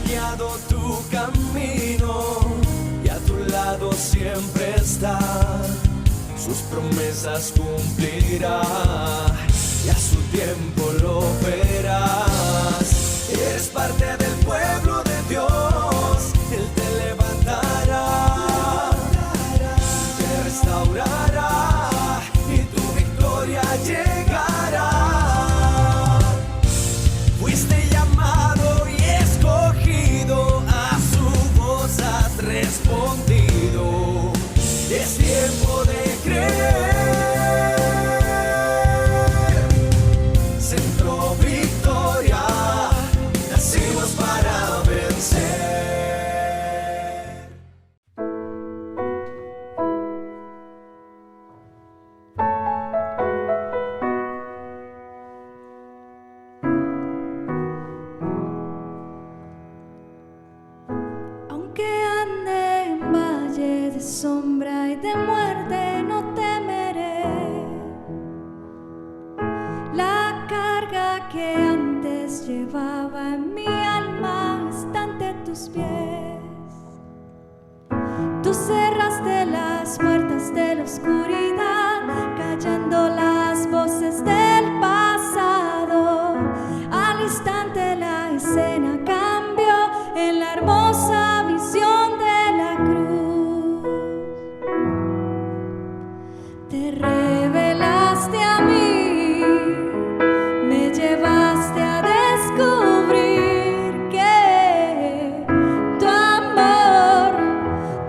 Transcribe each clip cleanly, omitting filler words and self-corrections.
guiado tu camino y a tu lado siempre está. Sus promesas cumplirá y a su tiempo lo verás. Eres parte del pueblo de Dios, Él te levantará, te restaurará y tu victoria llegará. Fuiste llamado y escogido, a su voz has respondido. Es tiempo de creer. Centro Victoria, nacimos para vencer. Aunque ande en valle de sombra y de muerte, no temeré. La carga que antes llevaba en mi alma está ante tus pies. Tú cerraste las puertas de la oscuridad, callando las voces del pasado. Al instante la escena cambió en la hermosa visión de la cruz. Te revelaste a mí, me llevaste a descubrir que tu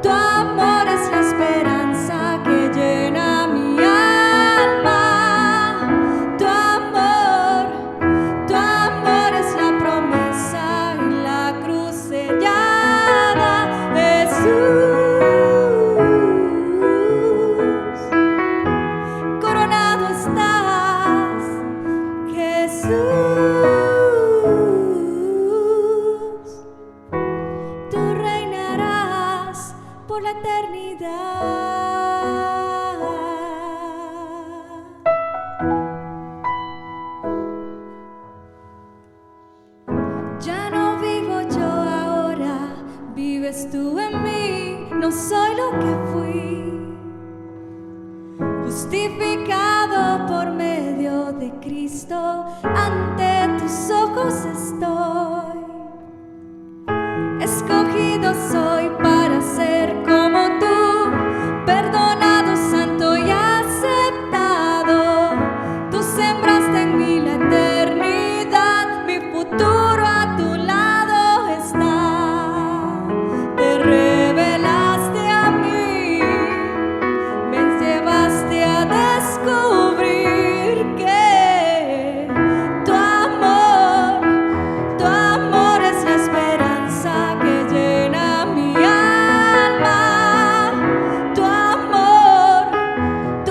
amor es la esperanza que llena mi alma. Tu amor es la promesa en la cruz sellada. Jesús, coronado estás, Jesús. Tú reinarás por la eternidad. Ya no vivo yo ahora, vives tú en mí. No soy lo que fui, justificado por medio de Cristo. Ante tus ojos estoy, escogido soy para ser como tú, perdonado, santo y aceptado. Tú sembraste en mí la eternidad, mi futuro a tu lado está. Te revelaste a mí, me llevaste a descubrir que tu amor es la esperanza que llena mi alma. Tu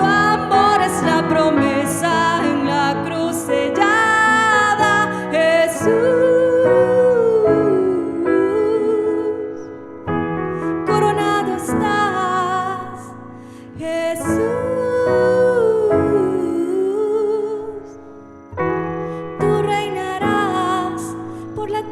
amor es la promesa en la cruz sellada. Jesús, coronado estás, Jesús. Tú reinarás por la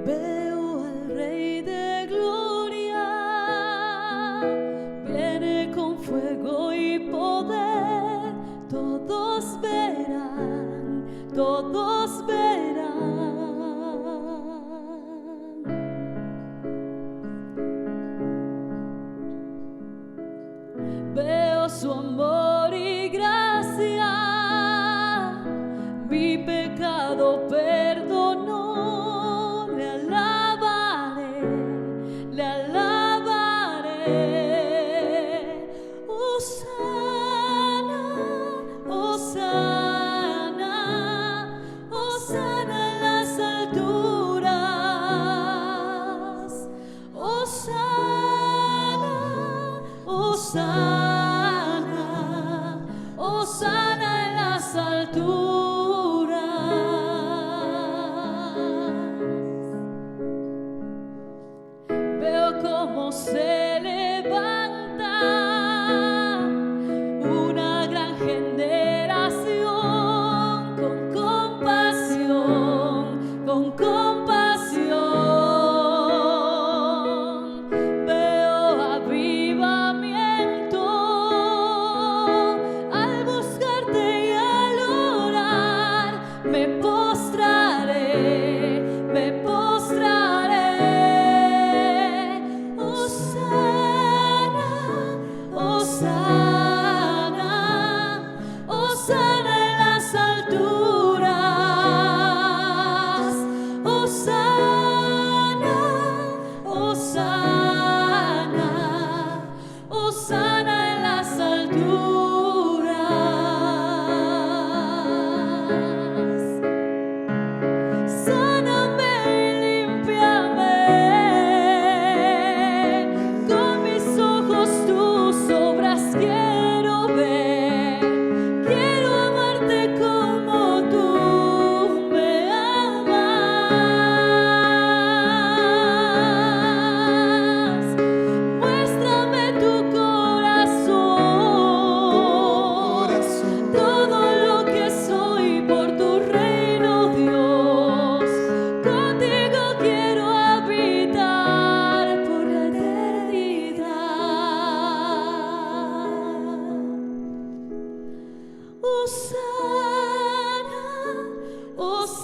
Veo al Rey de Gloria, viene con fuego y poder. Todos verán, todos verán. Veo su amor y gracia, mi pecado perdonó. Le alabaré,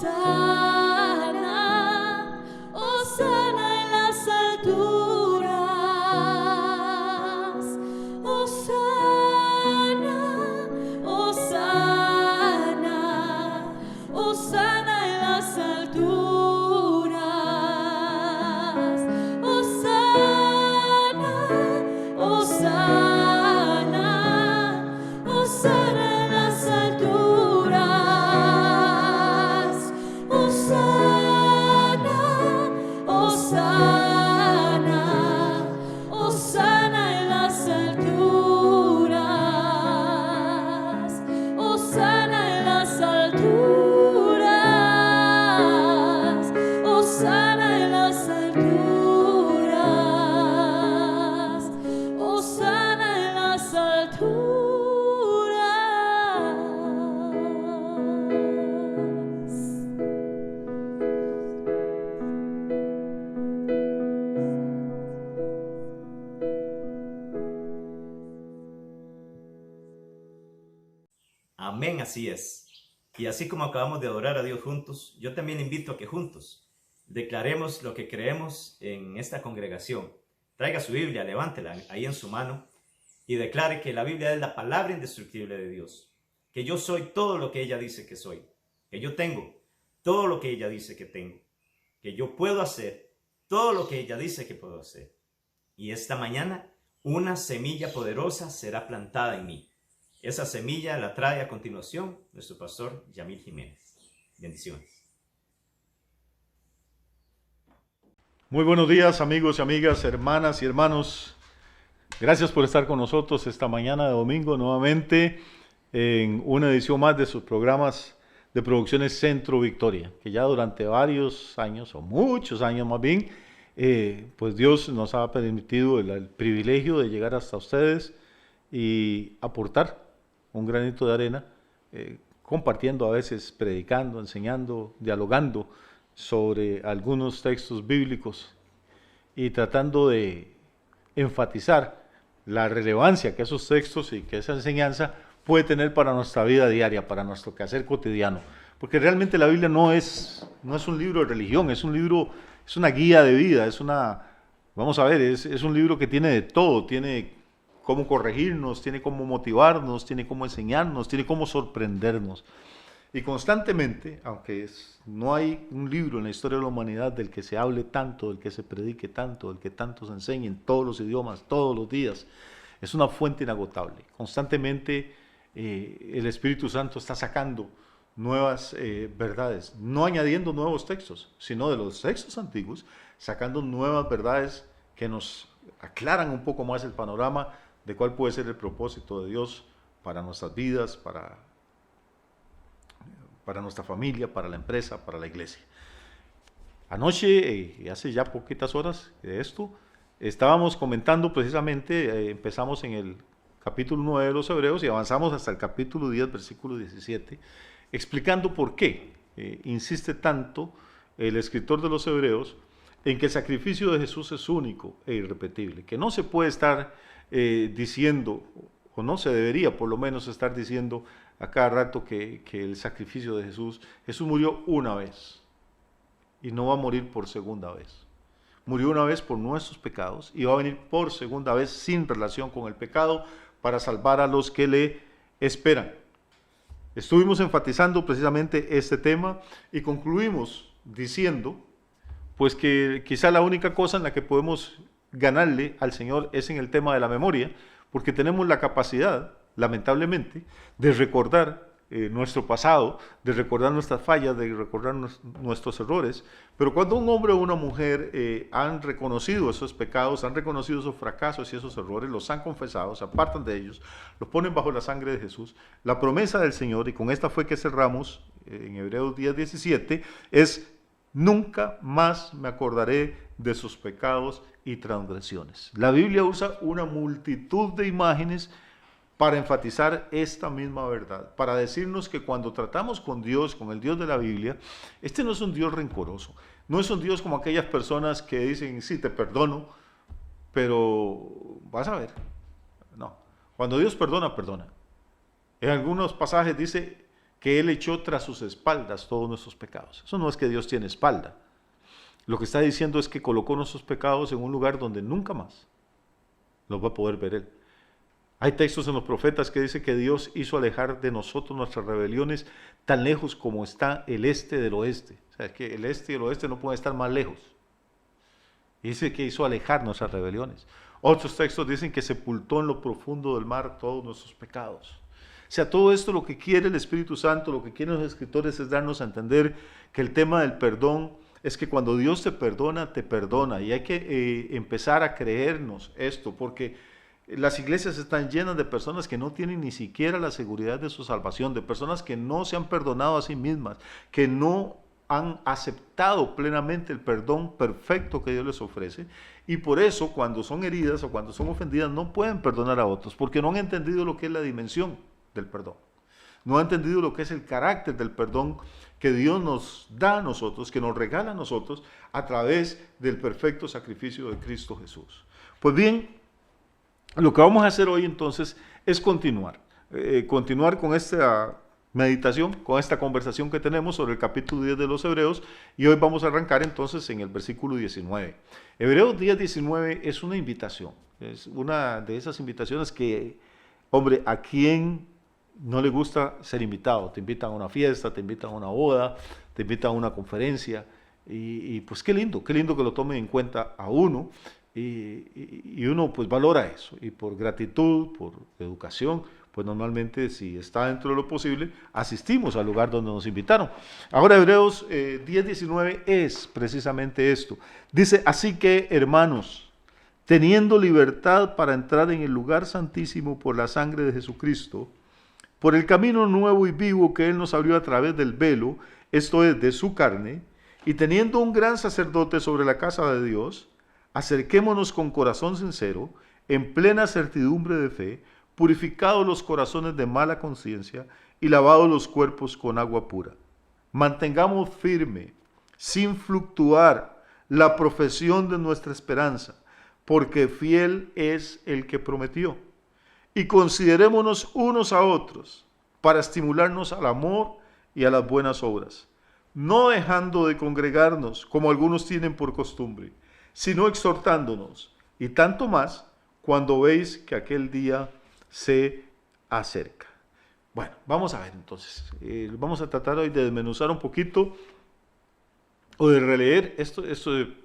Hosana, Hosana en las alturas. Hosana, Hosana, Hosana en las alturas. Hosana, Hosana, Hosana en las alturas. Hosana, Hosana, Hosana en las alturas. Hosana en las alturas. Hosana en las alturas. Hosana en las alturas. Amén, así es. Y así como acabamos de adorar a Dios juntos, yo también invito a que juntos declaremos lo que creemos en esta congregación. Traiga su Biblia, levántela ahí en su mano y declare que la Biblia es la palabra indestructible de Dios, que yo soy todo lo que ella dice que soy, que yo tengo todo lo que ella dice que tengo, que yo puedo hacer todo lo que ella dice que puedo hacer. Y esta mañana una semilla poderosa será plantada en mí. Esa semilla la trae a continuación nuestro pastor Yamil Jiménez. Bendiciones. Muy buenos días, amigos y amigas, hermanas y hermanos. Gracias por estar con nosotros esta mañana de domingo nuevamente en una edición más de sus programas de Producciones Centro Victoria, que ya durante varios años, o muchos años más bien, pues Dios nos ha permitido el privilegio de llegar hasta ustedes y aportar un granito de arena, compartiendo a veces, predicando, enseñando, dialogando sobre algunos textos bíblicos y tratando de enfatizar la relevancia que esos textos y que esa enseñanza puede tener para nuestra vida diaria, para nuestro quehacer cotidiano. Porque realmente la Biblia no es un libro de religión, es un libro, es una guía de vida, es un libro que tiene de todo, tiene cómo corregirnos, tiene cómo motivarnos, tiene cómo enseñarnos, tiene cómo sorprendernos. Y constantemente, aunque no hay un libro en la historia de la humanidad del que se hable tanto, del que se predique tanto, del que tanto se enseñe en todos los idiomas, todos los días, es una fuente inagotable. Constantemente el Espíritu Santo está sacando nuevas verdades, no añadiendo nuevos textos, sino de los textos antiguos, sacando nuevas verdades que nos aclaran un poco más el panorama de cuál puede ser el propósito de Dios para nuestras vidas, para nuestra familia, para la empresa, para la iglesia. Anoche, hace ya poquitas horas de esto, estábamos comentando precisamente, empezamos en el capítulo 9 de los Hebreos y avanzamos hasta el capítulo 10, versículo 17, explicando por qué insiste tanto el escritor de los Hebreos en que el sacrificio de Jesús es único e irrepetible, que no se puede estar diciendo, o no se debería por lo menos estar diciendo a cada rato que el sacrificio de Jesús murió una vez y no va a morir por segunda vez. Murió una vez por nuestros pecados y va a venir por segunda vez sin relación con el pecado para salvar a los que le esperan. Estuvimos enfatizando precisamente este tema y concluimos diciendo pues que quizá la única cosa en la que podemos ganarle al Señor es en el tema de la memoria, porque tenemos la capacidad, lamentablemente, de recordar nuestro pasado, de recordar nuestras fallas, de recordar nuestros errores, pero cuando un hombre o una mujer han reconocido esos pecados, han reconocido esos fracasos y esos errores, los han confesado, se apartan de ellos, los ponen bajo la sangre de Jesús, la promesa del Señor, y con esta fue que cerramos en Hebreos 10:17, es: nunca más me acordaré de sus pecados y transgresiones. La Biblia usa una multitud de imágenes para enfatizar esta misma verdad, para decirnos que cuando tratamos con Dios, con el Dios de la Biblia, este no es un Dios rencoroso, no es un Dios como aquellas personas que dicen, sí, te perdono, pero vas a ver. No, cuando Dios perdona, perdona. En algunos pasajes dice que Él echó tras sus espaldas todos nuestros pecados. Eso no es que Dios tiene espalda. Lo que está diciendo es que colocó nuestros pecados en un lugar donde nunca más los va a poder ver Él. Hay textos en los profetas que dice que Dios hizo alejar de nosotros nuestras rebeliones tan lejos como está el este del oeste. O sea, es que el este y el oeste no pueden estar más lejos. Y dice que hizo alejar nuestras rebeliones. Otros textos dicen que sepultó en lo profundo del mar todos nuestros pecados. O sea, todo esto lo que quiere el Espíritu Santo, lo que quieren los escritores es darnos a entender que el tema del perdón es que cuando Dios te perdona, y hay que empezar a creernos esto, porque las iglesias están llenas de personas que no tienen ni siquiera la seguridad de su salvación, de personas que no se han perdonado a sí mismas, que no han aceptado plenamente el perdón perfecto que Dios les ofrece, y por eso cuando son heridas o cuando son ofendidas no pueden perdonar a otros, porque no han entendido lo que es la dimensión del perdón, no han entendido lo que es el carácter del perdón que Dios nos da a nosotros, que nos regala a nosotros a través del perfecto sacrificio de Cristo Jesús. Pues bien, lo que vamos a hacer hoy entonces es continuar con esta meditación, con esta conversación que tenemos sobre el capítulo 10 de los Hebreos, y hoy vamos a arrancar entonces en el versículo 19. Hebreos 10:19 es una invitación, es una de esas invitaciones que, hombre, ¿a quién no le gusta ser invitado? Te invitan a una fiesta, te invitan a una boda, te invitan a una conferencia, y pues qué lindo que lo tomen en cuenta a uno, y uno pues valora eso, y por gratitud, por educación, pues normalmente si está dentro de lo posible, asistimos al lugar donde nos invitaron. Ahora Hebreos 10:19 es precisamente esto. Dice, así que hermanos, teniendo libertad para entrar en el lugar santísimo por la sangre de Jesucristo, por el camino nuevo y vivo que Él nos abrió a través del velo, esto es, de su carne, y teniendo un gran sacerdote sobre la casa de Dios, acerquémonos con corazón sincero, en plena certidumbre de fe, purificados los corazones de mala conciencia y lavados los cuerpos con agua pura. Mantengamos firme, sin fluctuar, la profesión de nuestra esperanza, porque fiel es el que prometió. Y considerémonos unos a otros para estimularnos al amor y a las buenas obras, no dejando de congregarnos como algunos tienen por costumbre, sino exhortándonos, y tanto más cuando veis que aquel día se acerca. Bueno, vamos a ver entonces, vamos a tratar hoy de desmenuzar un poquito o de releer esto de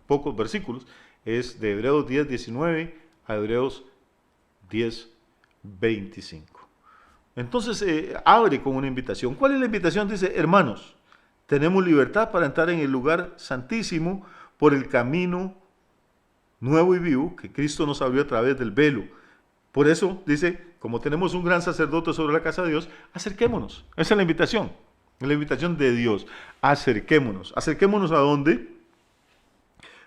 pocos versículos, es de Hebreos 10:19 a Hebreos 10:25. Entonces abre con una invitación. ¿Cuál es la invitación? Dice, hermanos, tenemos libertad para entrar en el lugar santísimo por el camino nuevo y vivo que Cristo nos abrió a través del velo. Por eso dice, como tenemos un gran sacerdote sobre la casa de Dios, acerquémonos. Esa es la invitación de Dios. Acerquémonos. ¿Acerquémonos a dónde?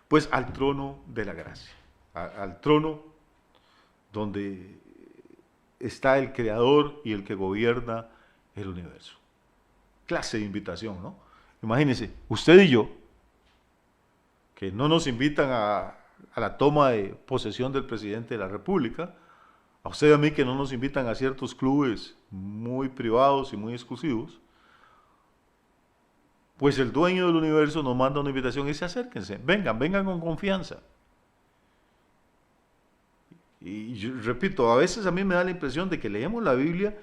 Pues al trono de la gracia, al trono donde está el Creador y el que gobierna el universo. Clase de invitación, ¿no? Imagínense, usted y yo, que no nos invitan a la toma de posesión del presidente de la República, a usted y a mí que no nos invitan a ciertos clubes muy privados y muy exclusivos, pues el dueño del universo nos manda una invitación y dice, acérquense, vengan con confianza. Y yo repito, a veces a mí me da la impresión de que leemos la Biblia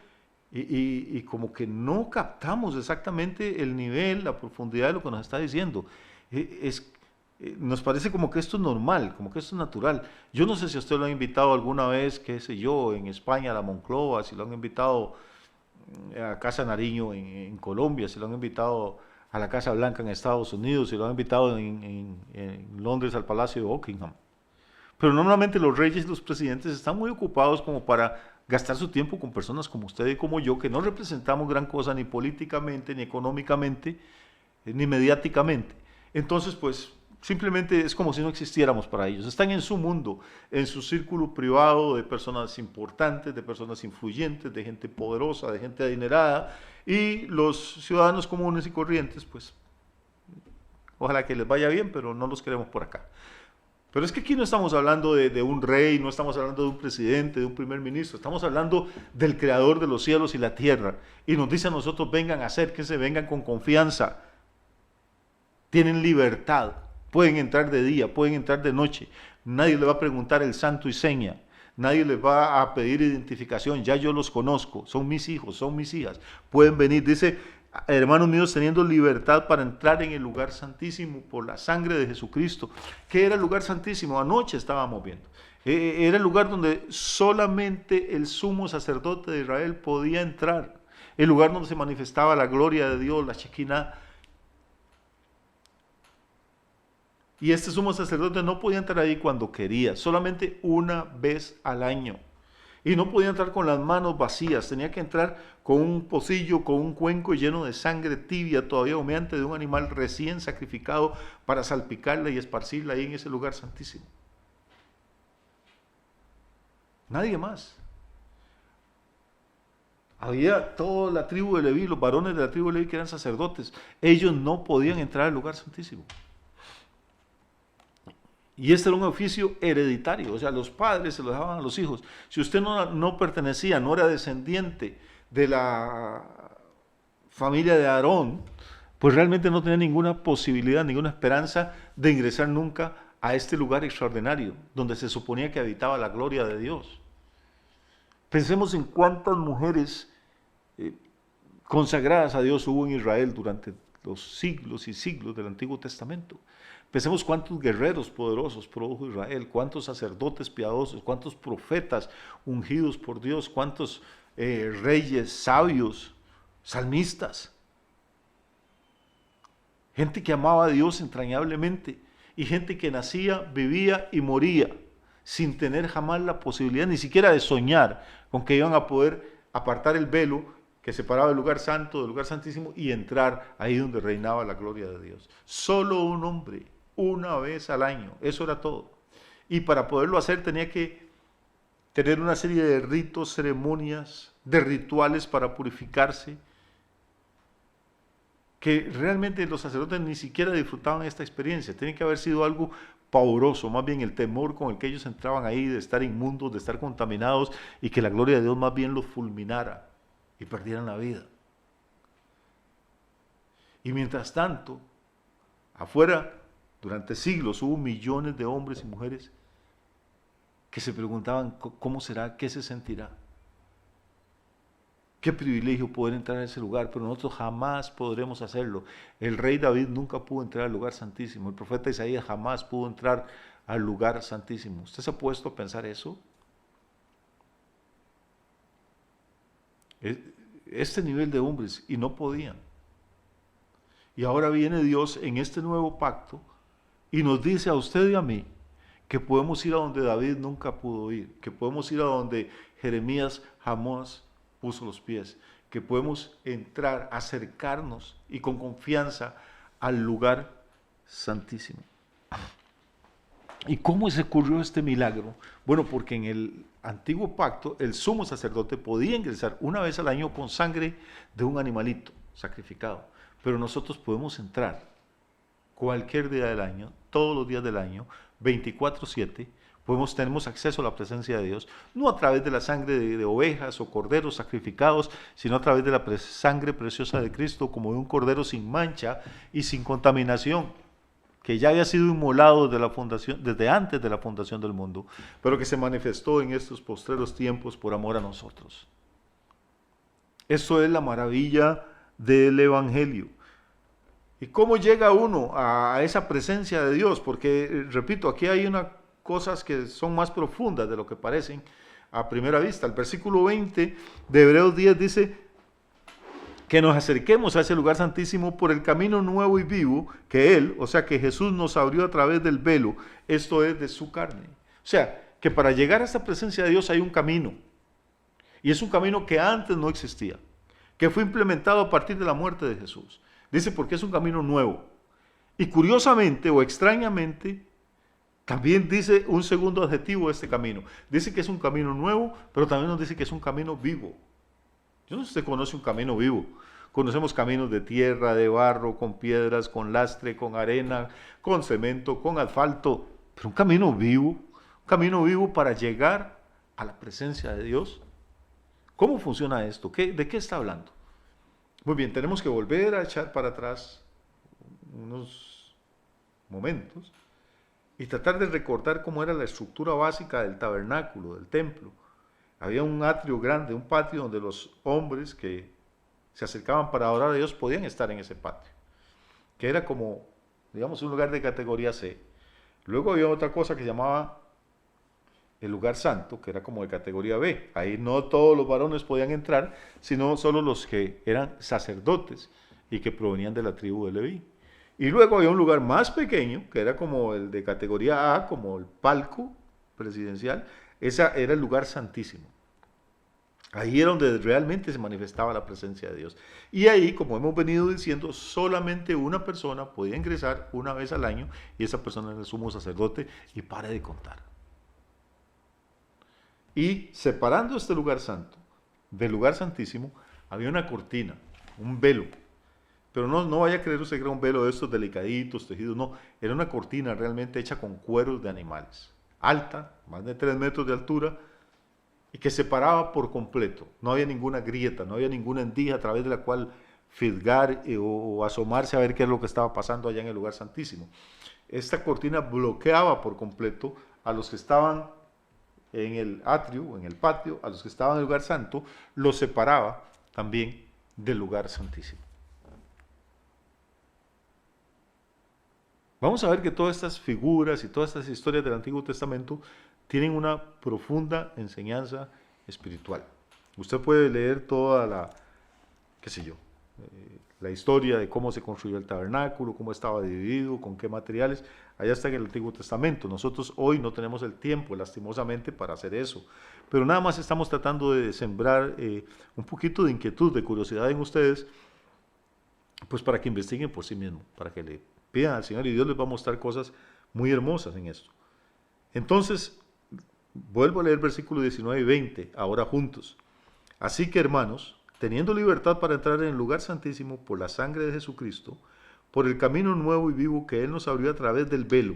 y como que no captamos exactamente el nivel, la profundidad de lo que nos está diciendo. Nos parece como que esto es normal, como que esto es natural. Yo no sé si a usted lo han invitado alguna vez, qué sé yo, en España a la Moncloa, si lo han invitado a Casa Nariño en Colombia, si lo han invitado a la Casa Blanca en Estados Unidos, si lo han invitado en Londres al Palacio de Buckingham. Pero normalmente los reyes y los presidentes están muy ocupados como para gastar su tiempo con personas como usted y como yo, que no representamos gran cosa ni políticamente, ni económicamente, ni mediáticamente. Entonces, pues, simplemente es como si no existiéramos para ellos. Están en su mundo, en su círculo privado de personas importantes, de personas influyentes, de gente poderosa, de gente adinerada, y los ciudadanos comunes y corrientes, pues, ojalá que les vaya bien, pero no los queremos por acá. Pero es que aquí no estamos hablando de un rey, no estamos hablando de un presidente, de un primer ministro, estamos hablando del creador de los cielos y la tierra. Y nos dice a nosotros, vengan, acérquense, vengan con confianza. Tienen libertad, pueden entrar de día, pueden entrar de noche. Nadie les va a preguntar el santo y seña. Nadie les va a pedir identificación, ya yo los conozco, son mis hijos, son mis hijas. Pueden venir, dice, hermanos míos, teniendo libertad para entrar en el lugar santísimo por la sangre de Jesucristo. ¿Qué era el lugar santísimo? Anoche estábamos viendo. Era el lugar donde solamente el sumo sacerdote de Israel podía entrar. El lugar donde se manifestaba la gloria de Dios, la Shekinah. Y este sumo sacerdote no podía entrar ahí cuando quería, solamente una vez al año. Y no podía entrar con las manos vacías, tenía que entrar con un pocillo, con un cuenco lleno de sangre tibia, todavía humeante, de un animal recién sacrificado para salpicarla y esparcirla ahí en ese lugar santísimo. Nadie más. Había toda la tribu de Leví, los varones de la tribu de Leví que eran sacerdotes. Ellos no podían entrar al lugar santísimo. Y este era un oficio hereditario, o sea, los padres se lo dejaban a los hijos. Si usted no pertenecía, no era descendiente de la familia de Aarón, pues realmente no tenía ninguna posibilidad, ninguna esperanza de ingresar nunca a este lugar extraordinario, donde se suponía que habitaba la gloria de Dios. Pensemos en cuántas mujeres consagradas a Dios hubo en Israel durante los siglos y siglos del Antiguo Testamento. Pensemos cuántos guerreros poderosos produjo Israel, cuántos sacerdotes piadosos, cuántos profetas ungidos por Dios, cuántos reyes sabios, salmistas. Gente que amaba a Dios entrañablemente y gente que nacía, vivía y moría sin tener jamás la posibilidad ni siquiera de soñar con que iban a poder apartar el velo que separaba el lugar santo del lugar santísimo y entrar ahí donde reinaba la gloria de Dios. Solo un hombre, una vez al año, eso era todo. Y para poderlo hacer tenía que tener una serie de ritos, ceremonias, de rituales para purificarse, que realmente los sacerdotes ni siquiera disfrutaban esta experiencia. Tiene que haber sido algo pavoroso, más bien el temor con el que ellos entraban ahí, de estar inmundos, de estar contaminados, y que la gloria de Dios más bien los fulminara y perdieran la vida. Y mientras tanto, afuera, durante siglos, hubo millones de hombres y mujeres que se preguntaban cómo será, qué se sentirá. Qué privilegio poder entrar a ese lugar, pero nosotros jamás podremos hacerlo. El rey David nunca pudo entrar al lugar santísimo. El profeta Isaías jamás pudo entrar al lugar santísimo. ¿Usted se ha puesto a pensar eso? Este nivel de hombres, y no podían. Y ahora viene Dios en este nuevo pacto y nos dice a usted y a mí que podemos ir a donde David nunca pudo ir, que podemos ir a donde Jeremías jamás puso los pies, que podemos entrar, acercarnos y con confianza al lugar santísimo. ¿Y cómo se ocurrió este milagro? Bueno, porque en el antiguo pacto el sumo sacerdote podía ingresar una vez al año con sangre de un animalito sacrificado, pero nosotros podemos entrar cualquier día del año, todos los días del año, 24/7, tenemos acceso a la presencia de Dios, no a través de la sangre de ovejas o corderos sacrificados, sino a través de la sangre preciosa de Cristo, como de un cordero sin mancha y sin contaminación, que ya había sido inmolado desde antes de la fundación del mundo, pero que se manifestó en estos postreros tiempos por amor a nosotros. Eso es la maravilla del Evangelio. ¿Y cómo llega uno a esa presencia de Dios? Porque, repito, aquí hay cosas que son más profundas de lo que parecen a primera vista. El versículo 20 de Hebreos 10 dice que nos acerquemos a ese lugar santísimo por el camino nuevo y vivo que Él, o sea que Jesús nos abrió a través del velo, esto es de su carne. O sea, que para llegar a esta presencia de Dios hay un camino, y es un camino que antes no existía, que fue implementado a partir de la muerte de Jesús. Dice porque es un camino nuevo. Y curiosamente o extrañamente, también dice un segundo adjetivo de este camino. Dice que es un camino nuevo, pero también nos dice que es un camino vivo. Yo no sé si usted conoce un camino vivo. Conocemos caminos de tierra, de barro, con piedras, con lastre, con arena, con cemento, con asfalto. pero un camino vivo para llegar a la presencia de Dios. ¿Cómo funciona esto? ¿De qué está hablando? Muy bien, tenemos que volver a echar para atrás unos momentos y tratar de recordar cómo era la estructura básica del tabernáculo, del templo. Había un atrio grande, un patio donde los hombres que se acercaban para adorar a Dios podían estar en ese patio, que era como, digamos, un lugar de categoría C. Luego había otra cosa que se llamaba el lugar santo, que era como de categoría B. Ahí no todos los varones podían entrar, sino solo los que eran sacerdotes y que provenían de la tribu de Leví. Y luego había un lugar más pequeño, que era como el de categoría A, como el palco presidencial. Ese era el lugar santísimo. Ahí era donde realmente se manifestaba la presencia de Dios. Y ahí, como hemos venido diciendo, solamente una persona podía ingresar una vez al año, y esa persona era el sumo sacerdote, y pare de contar. Y separando este lugar santo del lugar santísimo, había una cortina, un velo. Pero no vaya a creer usted que era un velo de estos delicaditos, tejidos, no. Era una cortina realmente hecha con cueros de animales. Alta, más de 3 metros de altura, y que separaba por completo. No había ninguna grieta, no había ninguna endija a través de la cual fisgar o asomarse a ver qué es lo que estaba pasando allá en el lugar santísimo. Esta cortina bloqueaba por completo a los que estaban en el atrio, en el patio, a los que estaban en el lugar santo, los separaba también del lugar santísimo. Vamos a ver que todas estas figuras y todas estas historias del Antiguo Testamento tienen una profunda enseñanza espiritual. Usted puede leer toda la, la historia de cómo se construyó el tabernáculo, cómo estaba dividido, con qué materiales. Allá está en el Antiguo Testamento. Nosotros hoy no tenemos el tiempo, lastimosamente, para hacer eso. Pero nada más estamos tratando de sembrar un poquito de inquietud, de curiosidad en ustedes, pues para que investiguen por sí mismos, para que le pidan al Señor, y Dios les va a mostrar cosas muy hermosas en esto. Entonces, vuelvo a leer versículos 19 y 20, ahora juntos. Así que, hermanos, teniendo libertad para entrar en el lugar santísimo por la sangre de Jesucristo, por el camino nuevo y vivo que Él nos abrió a través del velo.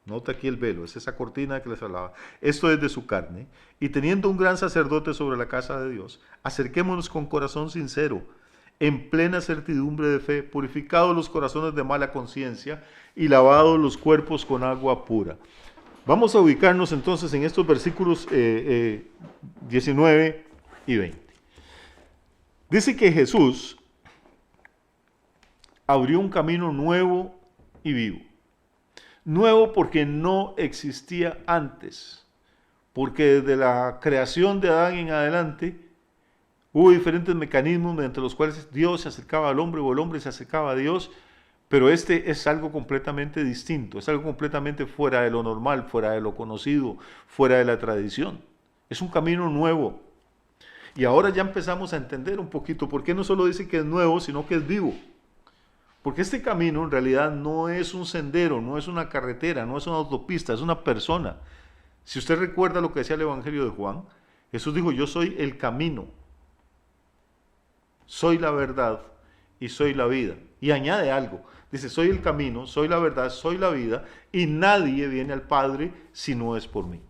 Nota aquí el velo, es esa cortina que les hablaba. Esto es de su carne. Y teniendo un gran sacerdote sobre la casa de Dios, acerquémonos con corazón sincero, en plena certidumbre de fe, purificados los corazones de mala conciencia y lavados los cuerpos con agua pura. Vamos a ubicarnos entonces en estos versículos 19 y 20. Dice que Jesús abrió un camino nuevo y vivo. Nuevo porque no existía antes, porque desde la creación de Adán en adelante hubo diferentes mecanismos mediante los cuales Dios se acercaba al hombre o el hombre se acercaba a Dios, pero este es algo completamente distinto, es algo completamente fuera de lo normal, fuera de lo conocido, fuera de la tradición. Es un camino nuevo. Y ahora ya empezamos a entender un poquito por qué no solo dice que es nuevo, sino que es vivo. Porque este camino en realidad no es un sendero, no es una carretera, no es una autopista, es una persona. Si usted recuerda lo que decía el Evangelio de Juan, Jesús dijo, yo soy el camino, soy la verdad y soy la vida. Y añade algo, dice, soy el camino, soy la verdad, soy la vida, y nadie viene al Padre si no es por mí.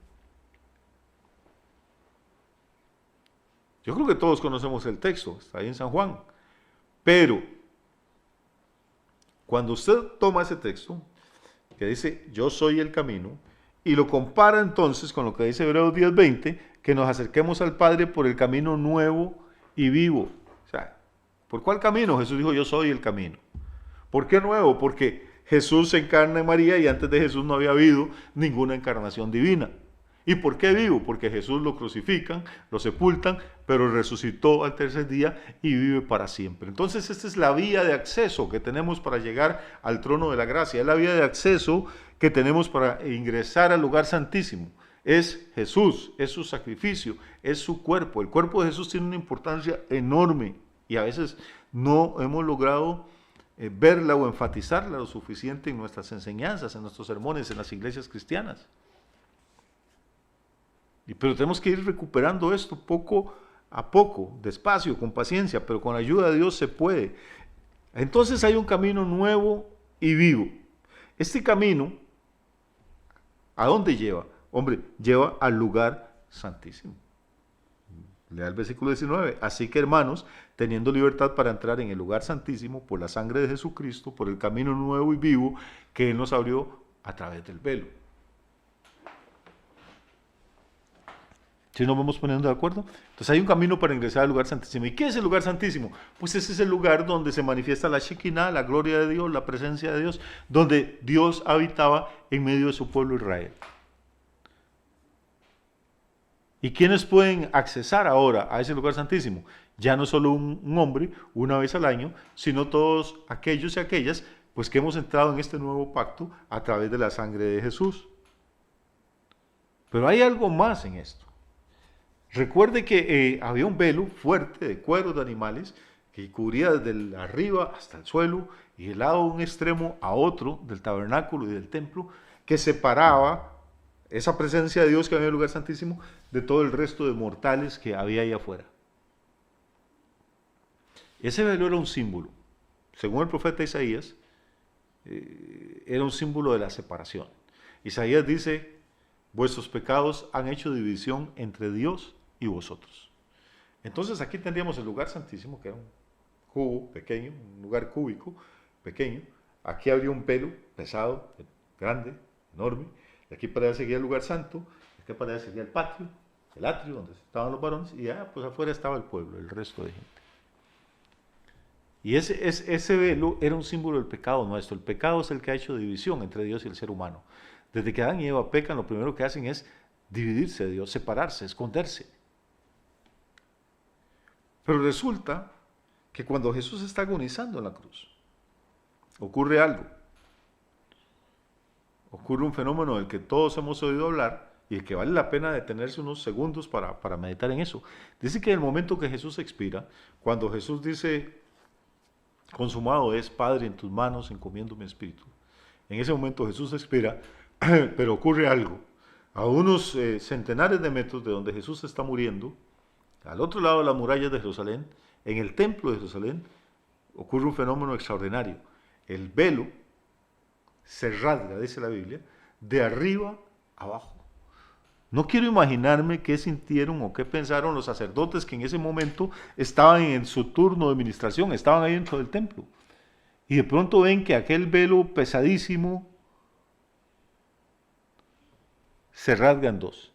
Yo creo que todos conocemos el texto, está ahí en San Juan, pero cuando usted toma ese texto, que dice, yo soy el camino, y lo compara entonces con lo que dice Hebreos 10:20, que nos acerquemos al Padre por el camino nuevo y vivo. O sea, ¿por cuál camino? Jesús dijo, yo soy el camino. ¿Por qué nuevo? Porque Jesús se encarna en María y antes de Jesús no había habido ninguna encarnación divina. ¿Y por qué vivo? Porque Jesús lo crucifican, lo sepultan, pero resucitó al tercer día y vive para siempre. Entonces esta es la vía de acceso que tenemos para llegar al trono de la gracia. Es la vía de acceso que tenemos para ingresar al lugar santísimo. Es Jesús, es su sacrificio, es su cuerpo. El cuerpo de Jesús tiene una importancia enorme y a veces no hemos logrado verla o enfatizarla lo suficiente en nuestras enseñanzas, en nuestros sermones, en las iglesias cristianas. Pero tenemos que ir recuperando esto poco a poco, despacio, con paciencia, pero con la ayuda de Dios se puede. Entonces hay un camino nuevo y vivo. Este camino ¿A dónde lleva? Hombre, lleva al lugar santísimo. Lea el versículo 19. Así que, hermanos, teniendo libertad para entrar en el lugar santísimo por la sangre de Jesucristo, por el camino nuevo y vivo que Él nos abrió a través del velo. ¿Sí nos vamos poniendo de acuerdo? Entonces hay un camino para ingresar al lugar santísimo. ¿Y qué es el lugar santísimo? Pues ese es el lugar donde se manifiesta la Shekinah, la gloria de Dios, la presencia de Dios, donde Dios habitaba en medio de su pueblo Israel. ¿Y quiénes pueden accesar ahora a ese lugar santísimo? Ya no solo un hombre, una vez al año, sino todos aquellos y aquellas pues, que hemos entrado en este nuevo pacto a través de la sangre de Jesús. Pero hay algo más en esto. Recuerde que había un velo fuerte de cueros de animales que cubría desde arriba hasta el suelo y del lado de un extremo a otro del tabernáculo y del templo, que separaba esa presencia de Dios que había en el lugar santísimo de todo el resto de mortales que había ahí afuera. Ese velo era un símbolo, según el profeta Isaías, era un símbolo de la separación. Isaías dice: vuestros pecados han hecho división entre Dios y vosotros. Entonces aquí tendríamos el lugar santísimo, que era un cubo pequeño, un lugar cúbico pequeño. Aquí habría un velo pesado, grande, enorme. Y aquí para allá seguía el lugar santo, aquí para allá seguía el patio, el atrio donde estaban los varones, y ya pues afuera estaba el pueblo, el resto de gente. Y ese velo era un símbolo del pecado nuestro. El pecado es el que ha hecho división entre Dios y el ser humano. Desde que Adán y Eva pecan, lo primero que hacen es dividirse de Dios, separarse, esconderse. Pero resulta que cuando Jesús está agonizando en la cruz, ocurre algo. Ocurre un fenómeno del que todos hemos oído hablar y el que vale la pena detenerse unos segundos para meditar en eso. Dice que en el momento que Jesús expira, cuando Jesús dice: consumado es, Padre, en tus manos encomiendo mi espíritu. En ese momento Jesús expira, pero ocurre algo. A unos centenares de metros de donde Jesús está muriendo, al otro lado de las murallas de Jerusalén, en el templo de Jerusalén, ocurre un fenómeno extraordinario. El velo se rasga, dice la Biblia, de arriba abajo. No quiero imaginarme qué sintieron o qué pensaron los sacerdotes que en ese momento estaban en su turno de ministración, estaban ahí dentro del templo. Y de pronto ven que aquel velo pesadísimo se rasga en dos.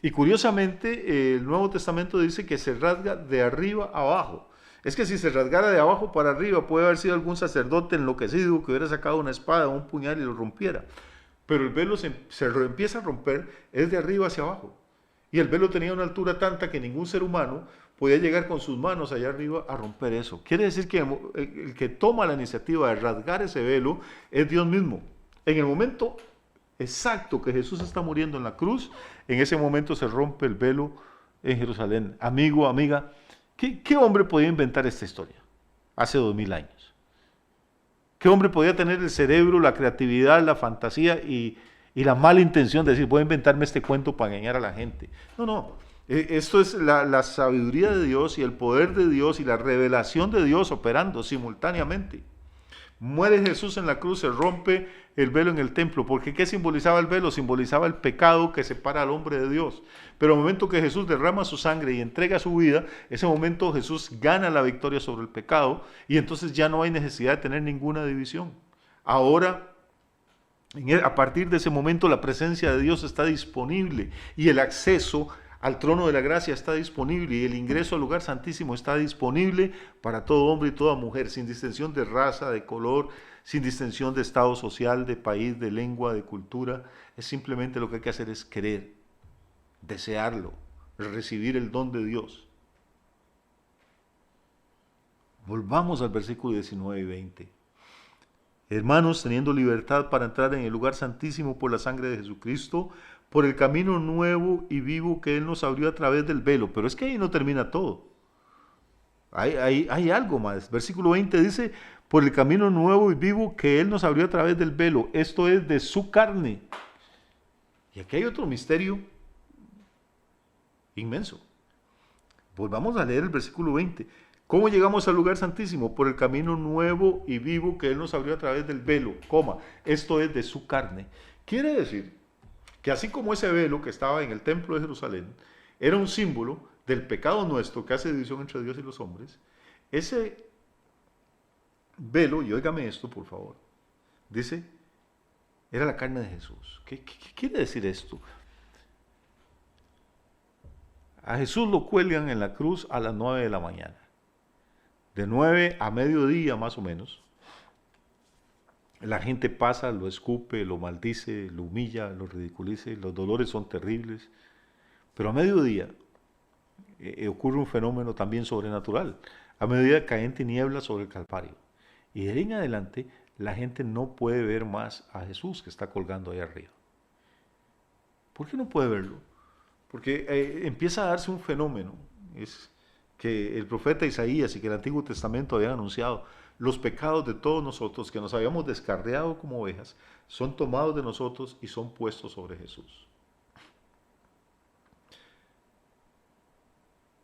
Y curiosamente, el Nuevo Testamento dice que se rasga de arriba a abajo. Es que si se rasgara de abajo para arriba, puede haber sido algún sacerdote enloquecido que hubiera sacado una espada o un puñal y lo rompiera. Pero el velo se empieza a romper, es de arriba hacia abajo. Y el velo tenía una altura tanta que ningún ser humano podía llegar con sus manos allá arriba a romper eso. Quiere decir que el que toma la iniciativa de rasgar ese velo es Dios mismo. En el momento exacto que Jesús está muriendo en la cruz, en ese momento se rompe el velo en Jerusalén. Amigo, amiga, ¿qué hombre podía inventar esta historia hace 2000 años? ¿Qué hombre podía tener el cerebro, la creatividad, la fantasía y la mala intención de decir: voy a inventarme este cuento para engañar a la gente? No. Esto es la sabiduría de Dios y el poder de Dios y la revelación de Dios operando simultáneamente. Muere Jesús en la cruz, se rompe el velo en el templo, porque ¿qué simbolizaba el velo? Simbolizaba el pecado que separa al hombre de Dios. Pero en el momento que Jesús derrama su sangre y entrega su vida, ese momento Jesús gana la victoria sobre el pecado y entonces ya no hay necesidad de tener ninguna división. Ahora, a partir de ese momento, la presencia de Dios está disponible y el acceso al trono de la gracia está disponible y el ingreso al lugar santísimo está disponible para todo hombre y toda mujer, sin distinción de raza, de color, sin distinción de estado social, de país, de lengua, de cultura. Es simplemente lo que hay que hacer es querer, desearlo, recibir el don de Dios. Volvamos al versículo 19 y 20. Hermanos, teniendo libertad para entrar en el lugar santísimo por la sangre de Jesucristo, por el camino nuevo y vivo que Él nos abrió a través del velo. Pero es que ahí no termina todo. Hay algo más. Versículo 20 dice: por el camino nuevo y vivo que Él nos abrió a través del velo. Esto es de su carne. Y aquí hay otro misterio inmenso. Volvamos a leer el versículo 20. ¿Cómo llegamos al lugar santísimo? Por el camino nuevo y vivo que Él nos abrió a través del velo, esto es de su carne. Quiere decir que así como ese velo que estaba en el templo de Jerusalén era un símbolo del pecado nuestro que hace división entre Dios y los hombres, ese velo, y óigame esto por favor, dice, era la carne de Jesús. ¿Qué quiere decir esto? A Jesús lo cuelgan en la cruz a las 9 de la mañana. De 9 a mediodía más o menos, la gente pasa, lo escupe, lo maldice, lo humilla, lo ridiculiza, los dolores son terribles. Pero a mediodía ocurre un fenómeno también sobrenatural. A mediodía caen tinieblas sobre el Calvario. Y de ahí en adelante la gente no puede ver más a Jesús que está colgando ahí arriba. ¿Por qué no puede verlo? Porque empieza a darse un fenómeno. Es que el profeta Isaías y que el Antiguo Testamento habían anunciado, los pecados de todos nosotros que nos habíamos descarriado como ovejas, son tomados de nosotros y son puestos sobre Jesús.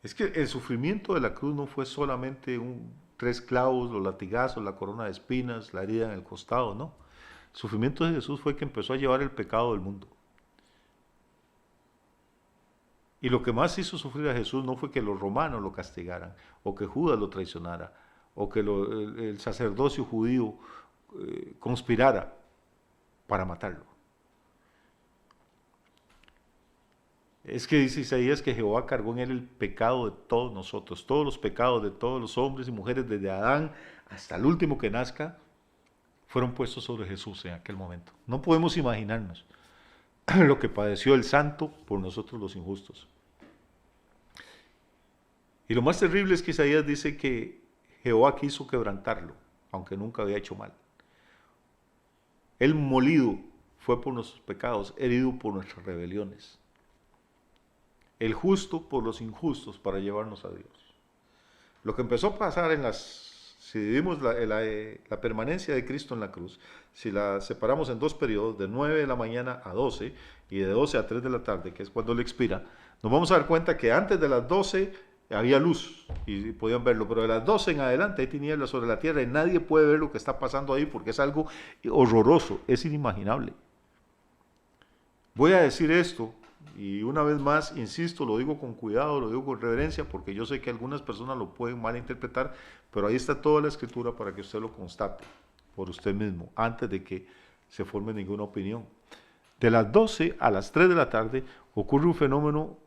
Es que el sufrimiento de la cruz no fue solamente 3 clavos, los latigazos, la corona de espinas, la herida en el costado, no. El sufrimiento de Jesús fue que empezó a llevar el pecado del mundo. Y lo que más hizo sufrir a Jesús no fue que los romanos lo castigaran, o que Judas lo traicionara, o que el sacerdocio judío conspirara para matarlo. Es que dice Isaías que Jehová cargó en él el pecado de todos nosotros, todos los pecados de todos los hombres y mujeres, desde Adán hasta el último que nazca, fueron puestos sobre Jesús en aquel momento. No podemos imaginarnos lo que padeció el santo por nosotros los injustos. Y lo más terrible es que Isaías dice que Jehová quiso quebrantarlo, aunque nunca había hecho mal. Él molido fue por nuestros pecados, herido por nuestras rebeliones. El justo por los injustos para llevarnos a Dios. Lo que empezó a pasar si dividimos la permanencia de Cristo en la cruz, si la separamos en 2 periodos, de 9 de la mañana a 12 y de 12 a 3 de la tarde, que es cuando Él expira, nos vamos a dar cuenta que antes de las 12 había luz y podían verlo, pero de las 12 en adelante hay tinieblas sobre la tierra y nadie puede ver lo que está pasando ahí porque es algo horroroso, es inimaginable. Voy a decir esto y una vez más, insisto, lo digo con cuidado, lo digo con reverencia, porque yo sé que algunas personas lo pueden malinterpretar, pero ahí está toda la escritura para que usted lo constate por usted mismo, antes de que se forme ninguna opinión. De las 12 a las 3 de la tarde ocurre un fenómeno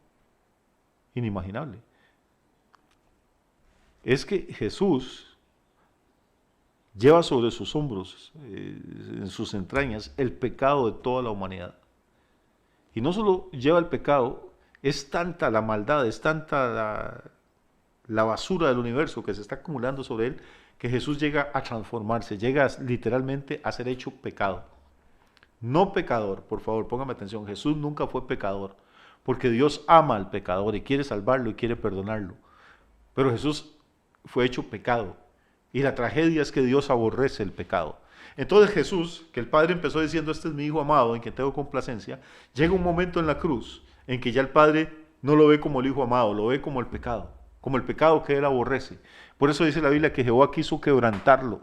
inimaginable. Es que Jesús lleva sobre sus hombros, en sus entrañas, el pecado de toda la humanidad. Y no solo lleva el pecado, es tanta la maldad, es tanta la basura del universo que se está acumulando sobre él, que Jesús llega a transformarse, llega literalmente a ser hecho pecado. No pecador, por favor, póngame atención, Jesús nunca fue pecador, porque Dios ama al pecador y quiere salvarlo y quiere perdonarlo. Pero Jesús fue hecho pecado, y la tragedia es que Dios aborrece el pecado. Entonces Jesús, que el Padre empezó diciendo, este es mi Hijo amado, en quien tengo complacencia, llega un momento en la cruz en que ya el Padre no lo ve como el Hijo amado, lo ve como el pecado que Él aborrece. Por eso dice la Biblia que Jehová quiso quebrantarlo.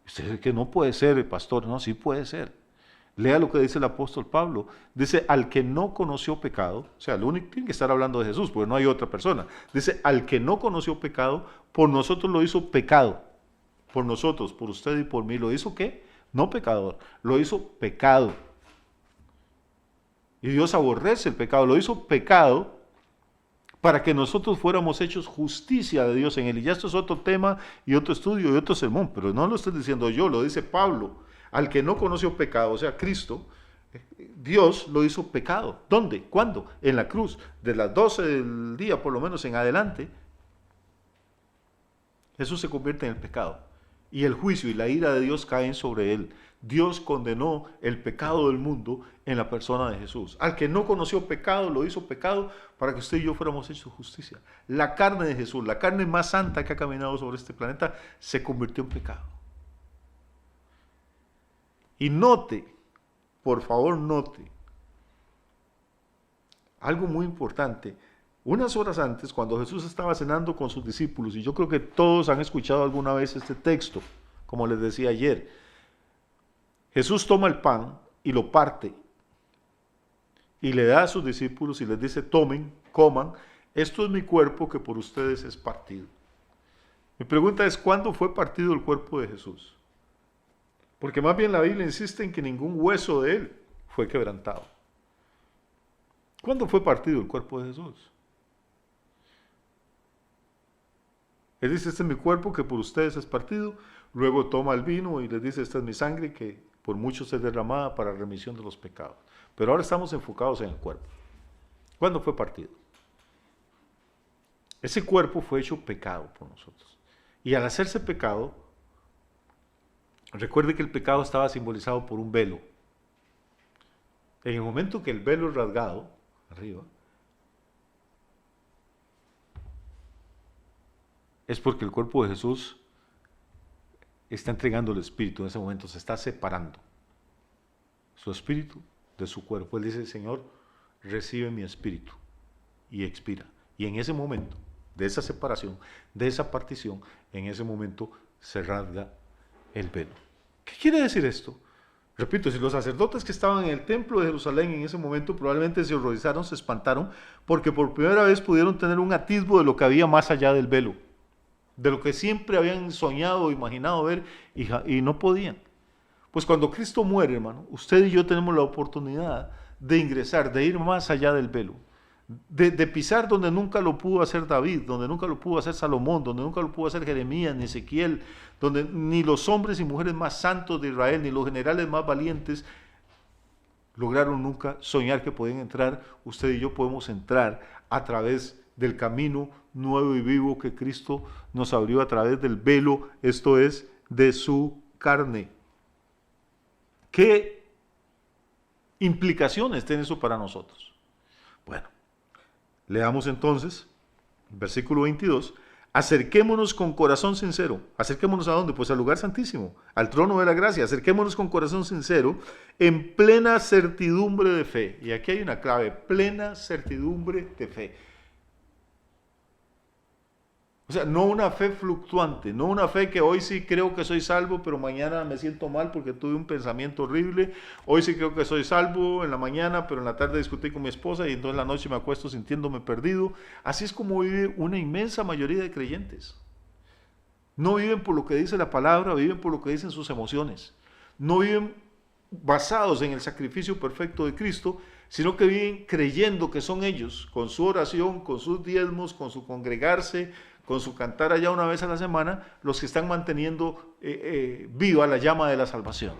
Usted dice que no puede ser, pastor. No, sí puede ser. Lea lo que dice el apóstol Pablo. Dice, al que no conoció pecado, o sea, lo único tiene que estar hablando de Jesús, porque no hay otra persona. Dice, al que no conoció pecado, por nosotros lo hizo pecado. Por nosotros, por usted y por mí. ¿Lo hizo qué? No pecador, lo hizo pecado. Y Dios aborrece el pecado, lo hizo pecado para que nosotros fuéramos hechos justicia de Dios en él. Y ya esto es otro tema y otro estudio y otro sermón, pero no lo estoy diciendo yo, lo dice Pablo. Al que no conoció pecado, o sea, Cristo, Dios lo hizo pecado. ¿Dónde? ¿Cuándo? En la cruz. De las 12 del día, por lo menos en adelante, Jesús se convierte en el pecado. Y el juicio y la ira de Dios caen sobre él. Dios condenó el pecado del mundo en la persona de Jesús. Al que no conoció pecado, lo hizo pecado para que usted y yo fuéramos hechos justicia. La carne de Jesús, la carne más santa que ha caminado sobre este planeta, se convirtió en pecado. Y note, por favor note, algo muy importante. Unas horas antes, cuando Jesús estaba cenando con sus discípulos, y yo creo que todos han escuchado alguna vez este texto, como les decía ayer, Jesús toma el pan y lo parte y le da a sus discípulos y les dice: tomen, coman, esto es mi cuerpo que por ustedes es partido. Mi pregunta es: ¿cuándo fue partido el cuerpo de Jesús? Porque más bien la Biblia insiste en que ningún hueso de él fue quebrantado. ¿Cuándo fue partido el cuerpo de Jesús? Él dice: este es mi cuerpo que por ustedes es partido. Luego toma el vino y les dice: esta es mi sangre que por muchos es derramada para remisión de los pecados. Pero ahora estamos enfocados en el cuerpo. ¿Cuándo fue partido? Ese cuerpo fue hecho pecado por nosotros. Y al hacerse pecado, recuerde que el pecado estaba simbolizado por un velo. En el momento que el velo es rasgado, arriba, es porque el cuerpo de Jesús está entregando el espíritu. En ese momento se está separando su espíritu de su cuerpo. Él dice: Señor, recibe mi espíritu, y expira. Y en ese momento de esa separación, de esa partición, en ese momento se rasga el velo. ¿Qué quiere decir esto? Repito, si los sacerdotes que estaban en el templo de Jerusalén en ese momento probablemente se horrorizaron, se espantaron, porque por primera vez pudieron tener un atisbo de lo que había más allá del velo, de lo que siempre habían soñado o imaginado ver y no podían. Pues cuando Cristo muere, hermano, usted y yo tenemos la oportunidad de ingresar, de ir más allá del velo, de pisar donde nunca lo pudo hacer David, donde nunca lo pudo hacer Salomón, donde nunca lo pudo hacer Jeremías ni Ezequiel, donde ni los hombres y mujeres más santos de Israel, ni los generales más valientes lograron nunca soñar que podían entrar. Usted y yo podemos entrar a través del camino nuevo y vivo que Cristo nos abrió a través del velo, esto es, de su carne. ¿Qué implicaciones tiene eso para nosotros? Bueno, leamos entonces, versículo 22, acerquémonos con corazón sincero. ¿Acerquémonos a dónde? Pues al lugar santísimo, al trono de la gracia. Acerquémonos con corazón sincero, en plena certidumbre de fe. Y aquí hay una clave: plena certidumbre de fe. O sea, no una fe fluctuante, no una fe que hoy sí creo que soy salvo, pero mañana me siento mal porque tuve un pensamiento horrible. Hoy sí creo que soy salvo en la mañana, pero en la tarde discutí con mi esposa y entonces en la noche me acuesto sintiéndome perdido. Así es como vive una inmensa mayoría de creyentes. No viven por lo que dice la palabra, viven por lo que dicen sus emociones. No viven basados en el sacrificio perfecto de Cristo, sino que viven creyendo que son ellos, con su oración, con sus diezmos, con su congregarse, con su cantar allá una vez a la semana, los que están manteniendo viva la llama de la salvación.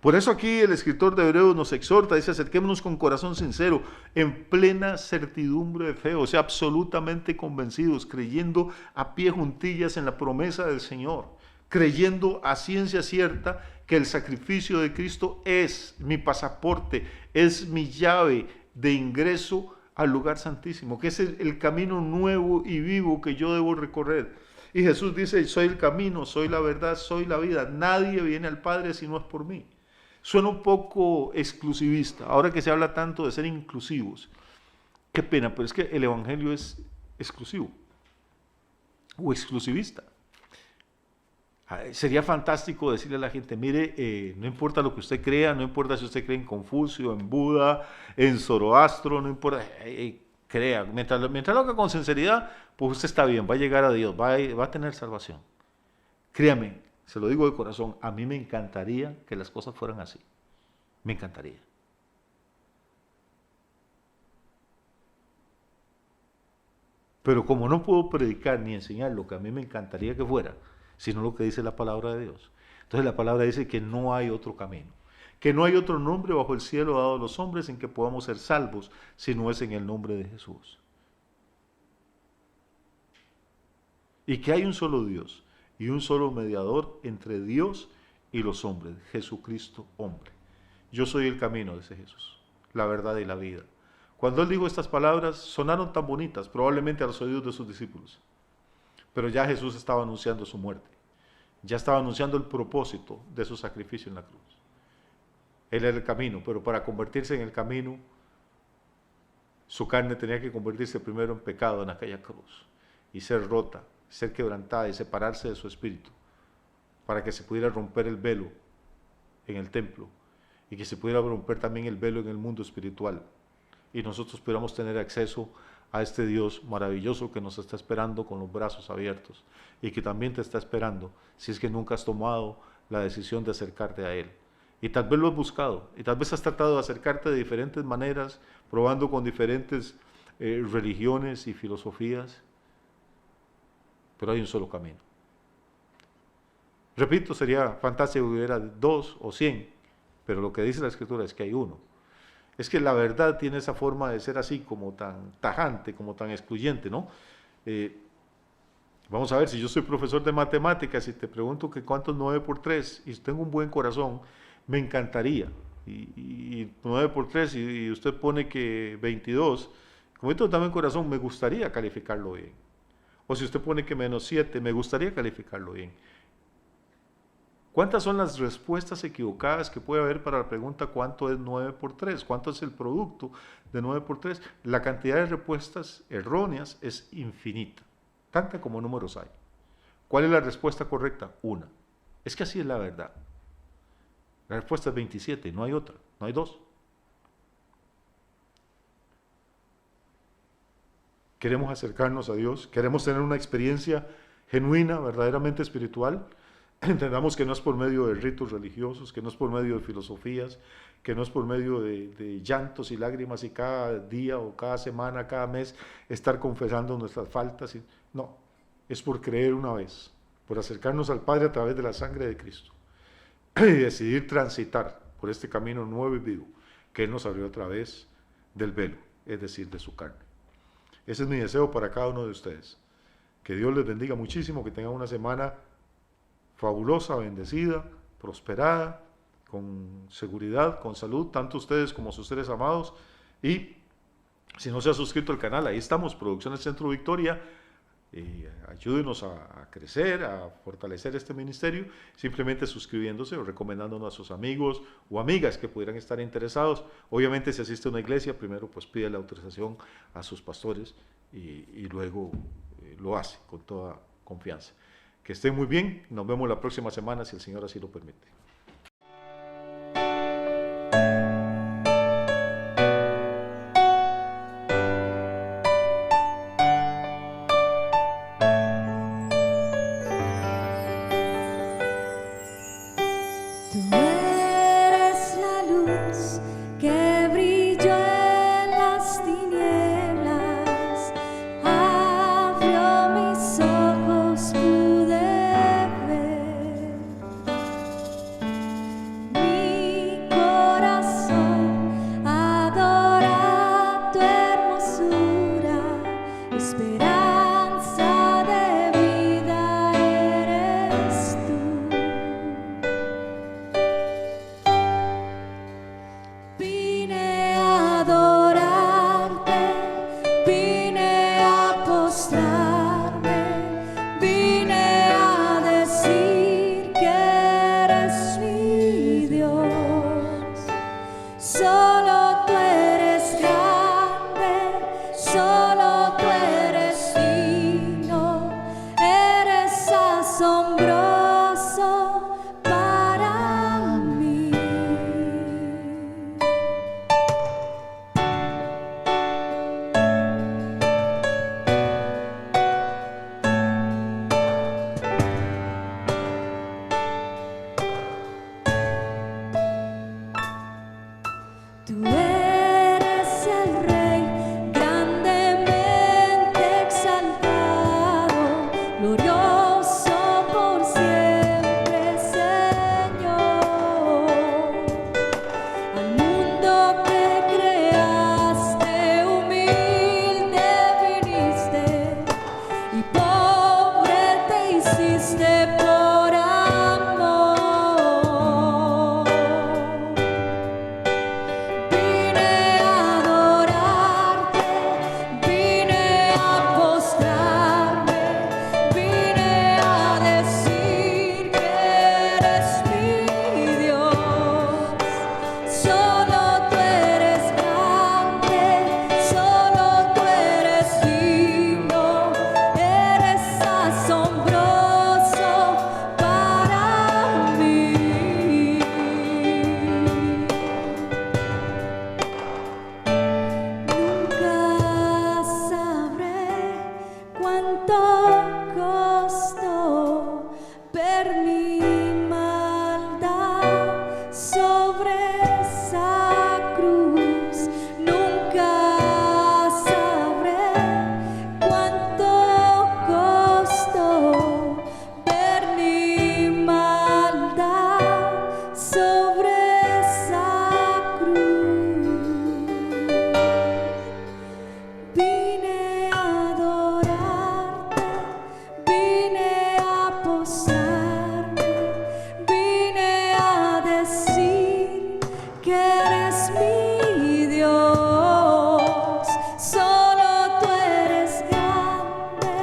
Por eso aquí el escritor de Hebreos nos exhorta, dice: acerquémonos con corazón sincero, en plena certidumbre de fe, o sea, absolutamente convencidos, creyendo a pie juntillas en la promesa del Señor, creyendo a ciencia cierta que el sacrificio de Cristo es mi pasaporte, es mi llave de ingreso al lugar santísimo, que es el camino nuevo y vivo que yo debo recorrer. Y Jesús dice: soy el camino, soy la verdad, soy la vida. Nadie viene al Padre si no es por mí. Suena un poco exclusivista, ahora que se habla tanto de ser inclusivos. Qué pena, pero es que el Evangelio es exclusivo o exclusivista. Sería fantástico decirle a la gente: mire, no importa lo que usted crea, no importa si usted cree en Confucio, en Buda, en Zoroastro, no importa, crea, mientras lo haga con sinceridad, pues usted está bien, va a llegar a Dios, va a tener salvación. Créame, se lo digo de corazón, a mí me encantaría que las cosas fueran así, me encantaría. Pero como no puedo predicar ni enseñar lo que a mí me encantaría que fuera, sino lo que dice la palabra de Dios. Entonces la palabra dice que no hay otro camino, que no hay otro nombre bajo el cielo dado a los hombres en que podamos ser salvos, si no es en el nombre de Jesús. Y que hay un solo Dios y un solo mediador entre Dios y los hombres, Jesucristo hombre. Yo soy el camino, dice Jesús, la verdad y la vida. Cuando él dijo estas palabras, sonaron tan bonitas, probablemente a los oídos de sus discípulos. Pero ya Jesús estaba anunciando su muerte. Ya estaba anunciando el propósito de su sacrificio en la cruz. Él era el camino, pero para convertirse en el camino Su carne tenía que convertirse primero en pecado en aquella cruz y ser rota, ser quebrantada y separarse de su espíritu para que se pudiera romper el velo en el templo y que se pudiera romper también el velo en el mundo espiritual y nosotros pudiéramos tener acceso a este Dios maravilloso que nos está esperando con los brazos abiertos y que también te está esperando si es que nunca has tomado la decisión de acercarte a Él. Y tal vez lo has buscado, y tal vez has tratado de acercarte de diferentes maneras, probando con diferentes religiones y filosofías, pero hay un solo camino. Repito, sería fantástico que hubiera 2 o 100, pero lo que dice la Escritura es que hay uno. Es que la verdad tiene esa forma de ser así, como tan tajante, como tan excluyente, ¿no? Vamos a ver, si yo soy profesor de matemáticas y te pregunto que cuánto es 9 por 3, y tengo un buen corazón, me encantaría. Y 9 por 3, y usted pone que 22, como yo tengo también corazón, me gustaría calificarlo bien. O si usted pone que menos 7, me gustaría calificarlo bien. ¿Cuántas son las respuestas equivocadas que puede haber para la pregunta cuánto es 9 por 3? ¿Cuánto es el producto de 9 por 3? La cantidad de respuestas erróneas es infinita, tanta como números hay. ¿Cuál es la respuesta correcta? Una. Es que así es la verdad. La respuesta es 27, no hay otra, no hay 2. Queremos acercarnos a Dios, queremos tener una experiencia genuina, verdaderamente espiritual. Entendamos que no es por medio de ritos religiosos, que no es por medio de filosofías, que no es por medio de llantos y lágrimas y cada día o cada semana, cada mes estar confesando nuestras faltas. No, es por creer una vez, por acercarnos al Padre a través de la sangre de Cristo y decidir transitar por este camino nuevo y vivo que Él nos abrió a través del velo, es decir, de su carne. Ese es mi deseo para cada uno de ustedes. Que Dios les bendiga muchísimo, que tengan una semana fabulosa, bendecida, prosperada, con seguridad, con salud, tanto ustedes como sus seres amados. Y si no se ha suscrito al canal, ahí estamos, Producciones Centro Victoria. Ayúdenos a crecer, a fortalecer este ministerio, simplemente suscribiéndose o recomendándonos a sus amigos o amigas que pudieran estar interesados. Obviamente, si asiste a una iglesia, primero pues pide la autorización a sus pastores y luego lo hace con toda confianza. Que estén muy bien, nos vemos la próxima semana si el Señor así lo permite. Tú eres la luz que brilló en las tinieblas, abrió mis ojos, pude ver. Mi corazón adora tu hermosura, esperanza de vida eres tú. Vine a adorarte, vine a postrarme, vine a decir que eres mi Dios. Solo tú eres grande, solo tú eres digno, eres asombroso para mí. Tú eres el Rey, grandemente exaltado, glorioso por siempre, Señor. Al mundo que creaste, humilde viniste, y pobre te hiciste por amor. Vine a adorarte, vine a postrarme, vine a decir que eres mi Dios. Solo tú eres grande, solo costó ver mi maldad sobre esa cruz. Nunca sabré cuánto costó ver mi maldad sobre esa cruz. Vine a adorarte, vine a posarme, vine a decir que eres mi Dios. Solo tú eres grande,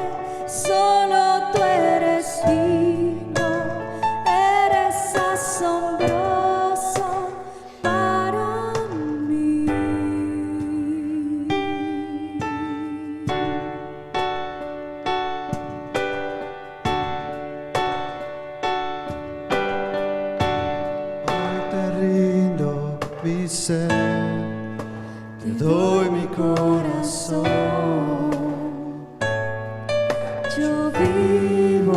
solo tú eres digno, eres asombroso para mí. Hoy te rindo mi ser, te doy mi corazón. Yo vivo